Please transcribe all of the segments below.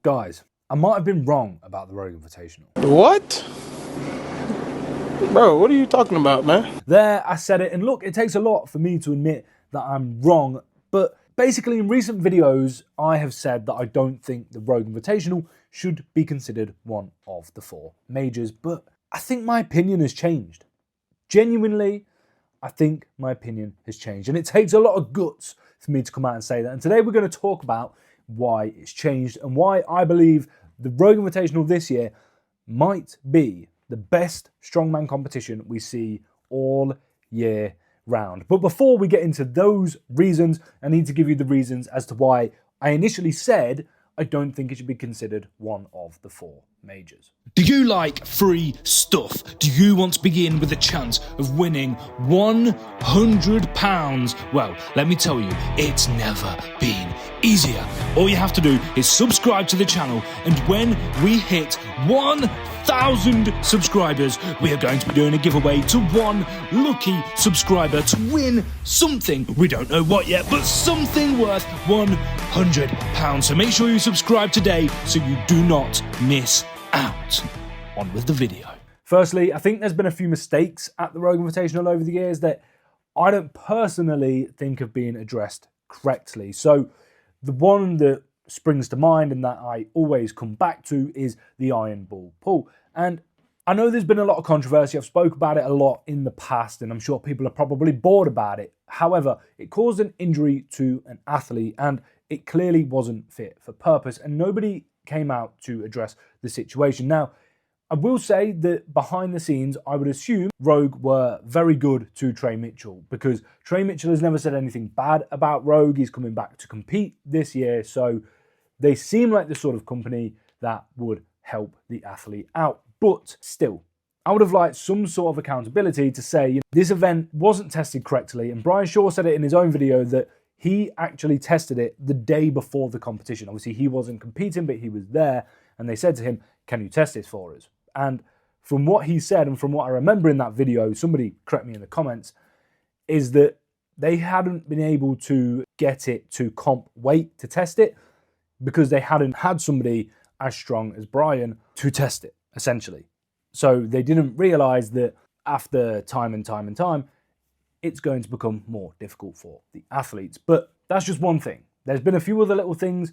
Guys, I might have been wrong about the Rogue Invitational. What? Bro, what are you talking about, man? There, I said it, and look, it takes a lot for me to admit that I'm wrong, but basically in recent videos, I have said that I don't think the Rogue Invitational should be considered one of the 4 majors, but I think my opinion has changed. Genuinely, I think my opinion has changed, and it takes a lot of guts for me to come out and say that, and today we're going to talk about why it's changed and why I believe the Rogue Invitational this year might be the best strongman competition we see all year round. But before we get into those reasons, I need to give you the reasons as to why I initially said I don't think it should be considered one of the 4 majors. Do you like free stuff? Do you want to begin with a chance of winning £100? Well, let me tell you, it's never been easier. All you have to do is subscribe to the channel, and when we hit 1,000 subscribers, we are going to be doing a giveaway to one lucky subscriber to win something. We don't know what yet, but something worth £100. So make sure you subscribe today so you do not miss out. On with the video. Firstly, I think there's been a few mistakes at the Rogue Invitational over the years that I don't personally think have been addressed correctly. So the one that springs to mind and that I always come back to is the iron ball pull. And I know there's been a lot of controversy. I've spoke about it a lot in the past, and I'm sure people are probably bored about it. However, it caused an injury to an athlete, and it clearly wasn't fit for purpose, and nobody came out to address the situation. Now, I will say that behind the scenes, I would assume Rogue were very good to Trey Mitchell, because Trey Mitchell has never said anything bad about Rogue. He's coming back to compete this year, so they seem like the sort of company that would help the athlete out. But still, I would have liked some sort of accountability to say, this event wasn't tested correctly, and Brian Shaw said it in his own video that he actually tested it the day before the competition. Obviously, he wasn't competing, but he was there, and they said to him, can you test this for us? And from what he said, and from what I remember in that video, somebody correct me in the comments, is that they hadn't been able to get it to comp weight to test it because they hadn't had somebody as strong as Brian to test it, essentially. So they didn't realize that after time and time and time, it's going to become more difficult for the athletes. But that's just one thing. There's been a few other little things.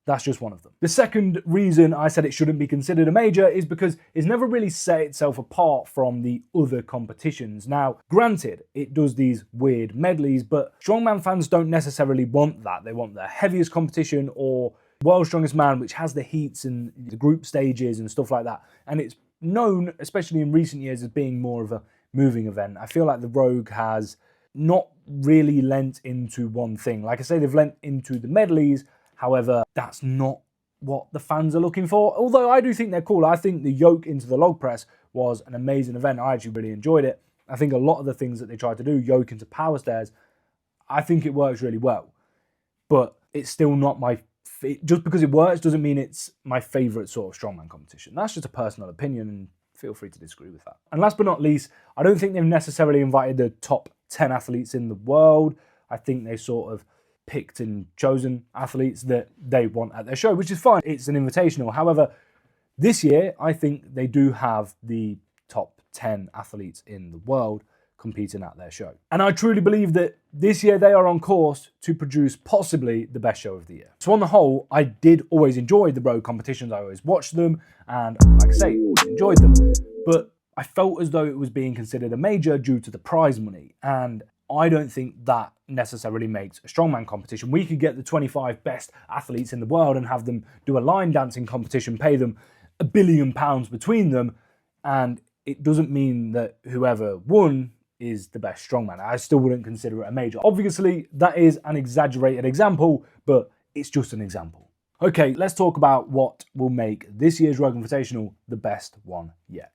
That's just one of them. The second reason I said it shouldn't be considered a major is because it's never really set itself apart from the other competitions. Now, granted, it does these weird medleys, but strongman fans don't necessarily want that. They want the heaviest competition or World's Strongest Man, which has the heats and the group stages and stuff like that. And it's known, especially in recent years, as being more of a moving event. I feel like the Rogue has not really lent into one thing. Like I say, they've lent into the medleys. However, that's not what the fans are looking for. Although I do think they're cool. I think the yoke into the log press was an amazing event. I actually really enjoyed it. I think a lot of the things that they tried to do, yoke into power stairs, I think it works really well. But it's still not my... Just because it works doesn't mean it's my favourite sort of strongman competition. That's just a personal opinion, and feel free to disagree with that. And last but not least, I don't think they've necessarily invited the top 10 athletes in the world. I think they sort of picked and chosen athletes that they want at their show, which is fine. It's an invitational. However, this year, I think they do have the top 10 athletes in the world competing at their show. And I truly believe that this year they are on course to produce possibly the best show of the year. So on the whole, I did always enjoy the Rogue competitions. I always watched them, and like I say, always enjoyed them. But I felt as though it was being considered a major due to the prize money, and I don't think that necessarily makes a strongman competition. We could get the 25 best athletes in the world and have them do a line dancing competition, pay them £1 billion between them, and it doesn't mean that whoever won is the best strongman. I still wouldn't consider it a major. Obviously, that is an exaggerated example, but it's just an example. Okay, let's talk about what will make this year's Rogue Invitational the best one yet.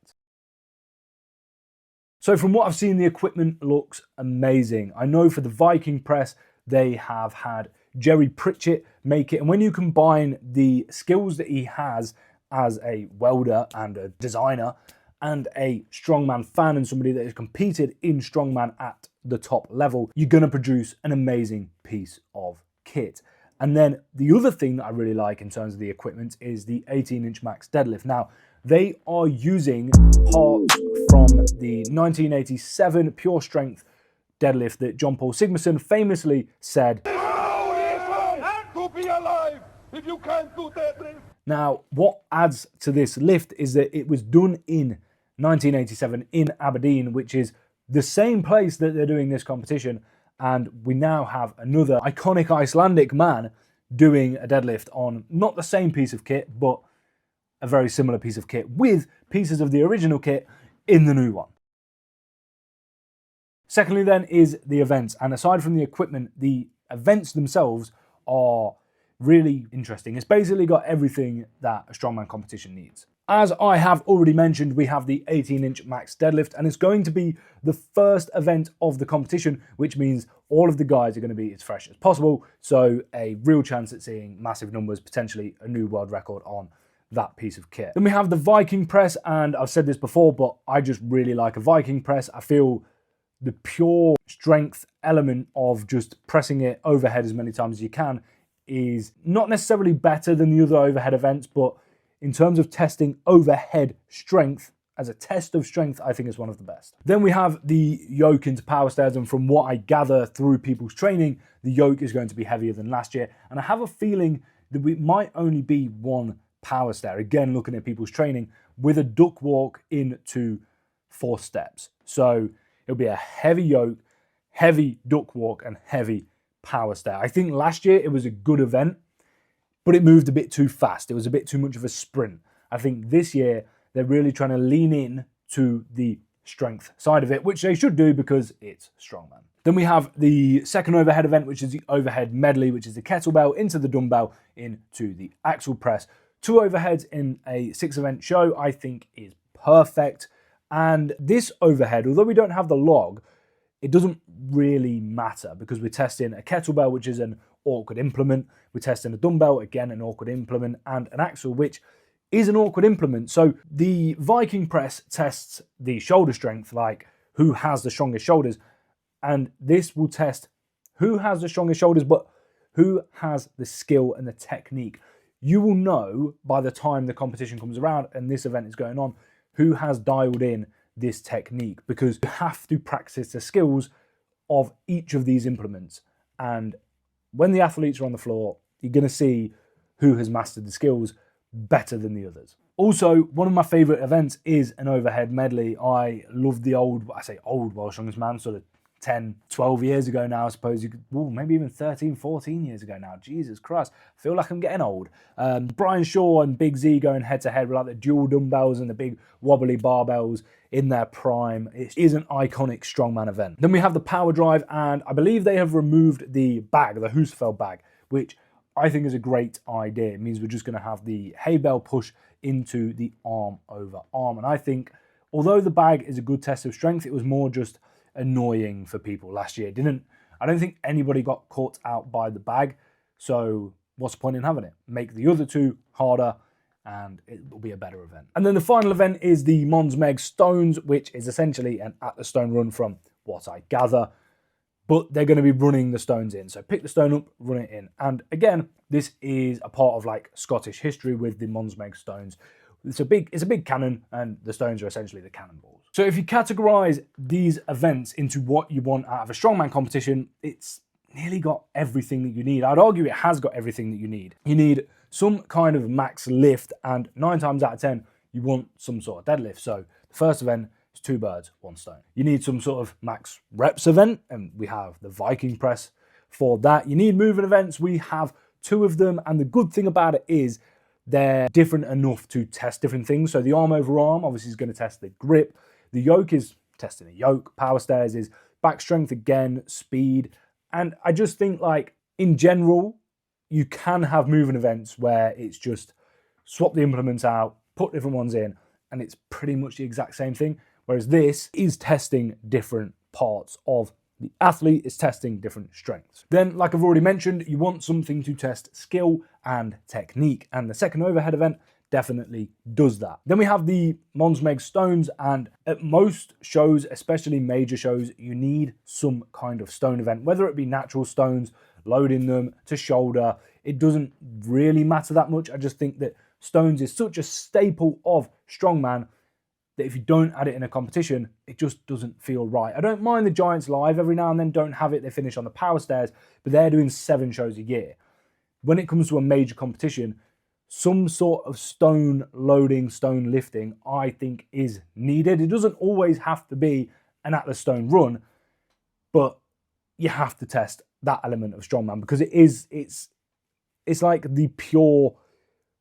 So from what I've seen, the equipment looks amazing. I know for the Viking press, they have had Jerry Pritchett make it. And when you combine the skills that he has as a welder and a designer and a strongman fan and somebody that has competed in strongman at the top level, you're going to produce an amazing piece of kit. And then the other thing that I really like in terms of the equipment is the 18-inch max deadlift. Now, they are using parts from the 1987 Pure Strength deadlift that John Paul Sigmarsson famously said, to be alive if you can't do deadlift. Now, what adds to this lift is that it was done in 1987 in Aberdeen, which is the same place that they're doing this competition. And we now have another iconic Icelandic man doing a deadlift on not the same piece of kit, but a very similar piece of kit with pieces of the original kit in the new one. Secondly then is the events. And aside from the equipment, the events themselves are really interesting. It's basically got everything that a strongman competition needs. As I have already mentioned, we have the 18-inch max deadlift, and it's going to be the first event of the competition, which means all of the guys are going to be as fresh as possible. So a real chance at seeing massive numbers, potentially a new world record on that piece of kit. Then we have the Viking press, and I've said this before, but I just really like a Viking press. I feel the pure strength element of just pressing it overhead as many times as you can is not necessarily better than the other overhead events, but in terms of testing overhead strength, as a test of strength, I think it's one of the best. Then we have the yoke into power stairs, and from what I gather through people's training, the yoke is going to be heavier than last year, and I have a feeling that it might only be one power stair, again looking at people's training, with a duck walk into 4 steps. So it'll be a heavy yoke, heavy duck walk, and heavy power stair. I think last year it was a good event, but it moved a bit too fast. It was a bit too much of a sprint. I think this year they're really trying to lean in to the strength side of it, which they should do because it's strongman. Then we have the second overhead event, which is the overhead medley, which is the kettlebell into the dumbbell into the axle press. 2 overheads in a 6-event show, I think is perfect. And this overhead, although we don't have the log, it doesn't really matter because we're testing a kettlebell, which is an awkward implement. We're testing a dumbbell, again, an awkward implement, and an axle, which is an awkward implement. So the Viking press tests the shoulder strength, like who has the strongest shoulders. And this will test who has the strongest shoulders, but who has the skill and the technique. You will know by the time the competition comes around and this event is going on, who has dialed in this technique, because you have to practice the skills of each of these implements. And when the athletes are on the floor, you're going to see who has mastered the skills better than the others. Also, one of my favorite events is an overhead medley. I love the old, I say old World Strongest Man, sort of 10, 12 years ago now, I suppose you could, maybe even 13, 14 years ago now. Jesus Christ, I feel like I'm getting old. Brian Shaw and Big Z going head to head with like the dual dumbbells and the big wobbly barbells in their prime. It is an iconic strongman event. Then we have the power drive, and I believe they have removed the bag, the Husfeld bag, which I think is a great idea. It means we're just going to have the hay bale push into the arm over arm. And I think, although the bag is a good test of strength, it was more just annoying for people last year. I don't think anybody got caught out by the bag. So what's the point in having it? Make the other 2 harder and it will be a better event. And then the final event is the Mons Meg Stones, which is essentially an at the stone run from what I gather, but they're going to be running the stones in. So pick the stone up, run it in. And again, this is a part of like Scottish history with the Mons Meg Stones. It's a big cannon, and the stones are essentially the cannonballs. So if you categorize these events into what you want out of a strongman competition, it's nearly got everything that you need. I'd argue it has got everything that you need. You need some kind of max lift, and 9 times out of 10, you want some sort of deadlift. So the first event is 2 birds, 1 stone. You need some sort of max reps event, and we have the Viking press for that. You need moving events. We have 2 of them, and the good thing about it is they're different enough to test different things. So the arm over arm obviously is going to test the grip. The yoke is testing the yoke. Power stairs is back strength again, speed. And I just think, like, in general, you can have moving events where it's just swap the implements out, put different ones in, and it's pretty much the exact same thing. Whereas this is testing different parts of the athlete, is testing different strengths. Then, like I've already mentioned, you want something to test skill and technique, and the second overhead event definitely does that. Then we have the Mons Meg Stones, and at most shows, especially major shows, you need some kind of stone event, whether it be natural stones loading them to shoulder. It doesn't really matter that much. I just think that stones is such a staple of strongman that if you don't add it in a competition, it just doesn't feel right. I don't mind the Giants live every now and then, don't have it, they finish on the power stairs, but they're doing 7 shows a year. When it comes to a major competition, some sort of stone loading, stone lifting, I think is needed. It doesn't always have to be an Atlas stone run, but you have to test that element of strongman because it's like the pure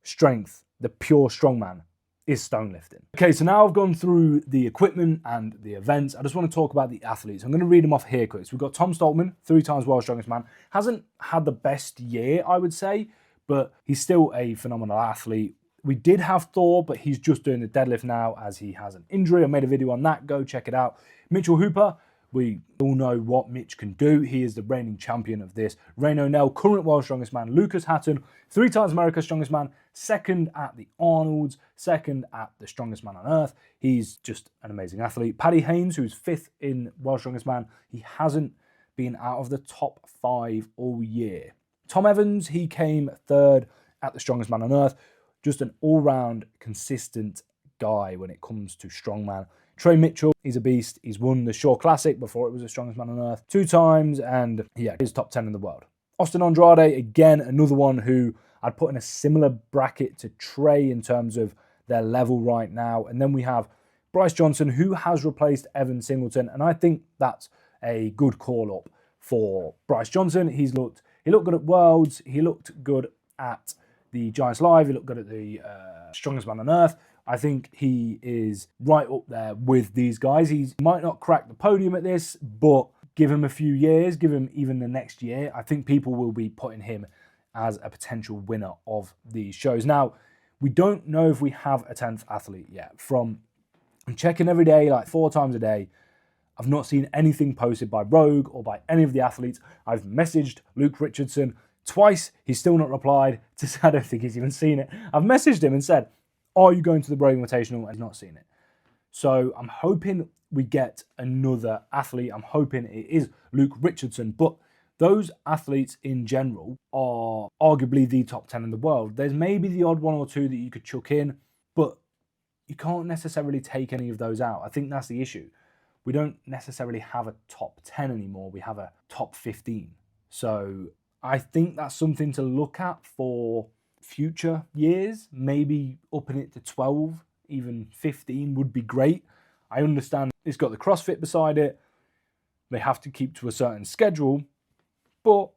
strength, the pure strongman is stone lifting. Okay, so now I've gone through the equipment and the events. I just want to talk about the athletes. I'm going to read them off here quick. So we've got Tom Stoltman, 3 times world's strongest man. Hasn't had the best year, I would say, but he's still a phenomenal athlete. We did have Thor, but he's just doing the deadlift now as he has an injury. I made a video on that. Go check it out. Mitchell Hooper, we all know what Mitch can do. He is the reigning champion of this. Rain O'Neill, current world's strongest man. Lucas Hatton, 3 times America's strongest man. 2nd at the Arnolds. 2nd at the strongest man on earth. He's just an amazing athlete. Paddy Haynes, who's 5th in world's strongest man. He hasn't been out of the top 5 all year. Tom Evans, he came 3rd at the strongest man on earth. Just an all-round consistent guy when it comes to strongman. Trey Mitchell, he's a beast. He's won the Shore Classic before it was the strongest man on earth 2 times, and yeah, he's top 10 in the world. Austin Andrade, again, another one who I'd put in a similar bracket to Trey in terms of their level right now. And then we have Bryce Johnson, who has replaced Evan Singleton, and I think that's a good call-up for Bryce Johnson. He looked good at Worlds. He looked good at the Giants Live. He looked good at the strongest man on earth. I think he is right up there with these guys. He might not crack the podium at this, but give him a few years, give him even the next year, I think people will be putting him as a potential winner of these shows. Now, we don't know if we have a 10th athlete yet. I'm checking every day, like 4 times a day. I've not seen anything posted by Rogue or by any of the athletes. I've messaged Luke Richardson twice. He's still not replied. I don't think he's even seen it. I've messaged him and said, are you going to the Rogue Invitational? And he's not seen it. So I'm hoping we get another athlete. I'm hoping it is Luke Richardson. But those athletes in general are arguably the top 10 in the world. There's maybe the odd 1 or 2 that you could chuck in, but you can't necessarily take any of those out. I think that's the issue. We don't necessarily have a top 10 anymore. We have a top 15. So I think that's something to look at for future years. Maybe upping it to 12, even 15 would be great. I understand it's got the CrossFit beside it. They have to keep to a certain schedule, but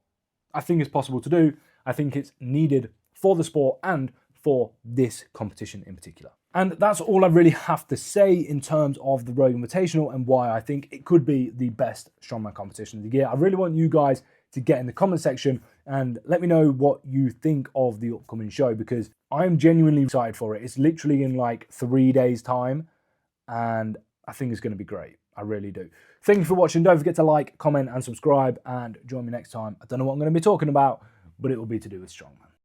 I think it's possible to do. I think it's needed for the sport and for this competition in particular. And that's all I really have to say in terms of the Rogue Invitational and why I think it could be the best strongman competition of the year. I really want you guys to get in the comment section and let me know what you think of the upcoming show, because I'm genuinely excited for it. It's literally in like 3 days' time, and I think it's going to be great. I really do. Thank you for watching. Don't forget to like, comment, and subscribe, and join me next time. I don't know what I'm going to be talking about, but it will be to do with strongman.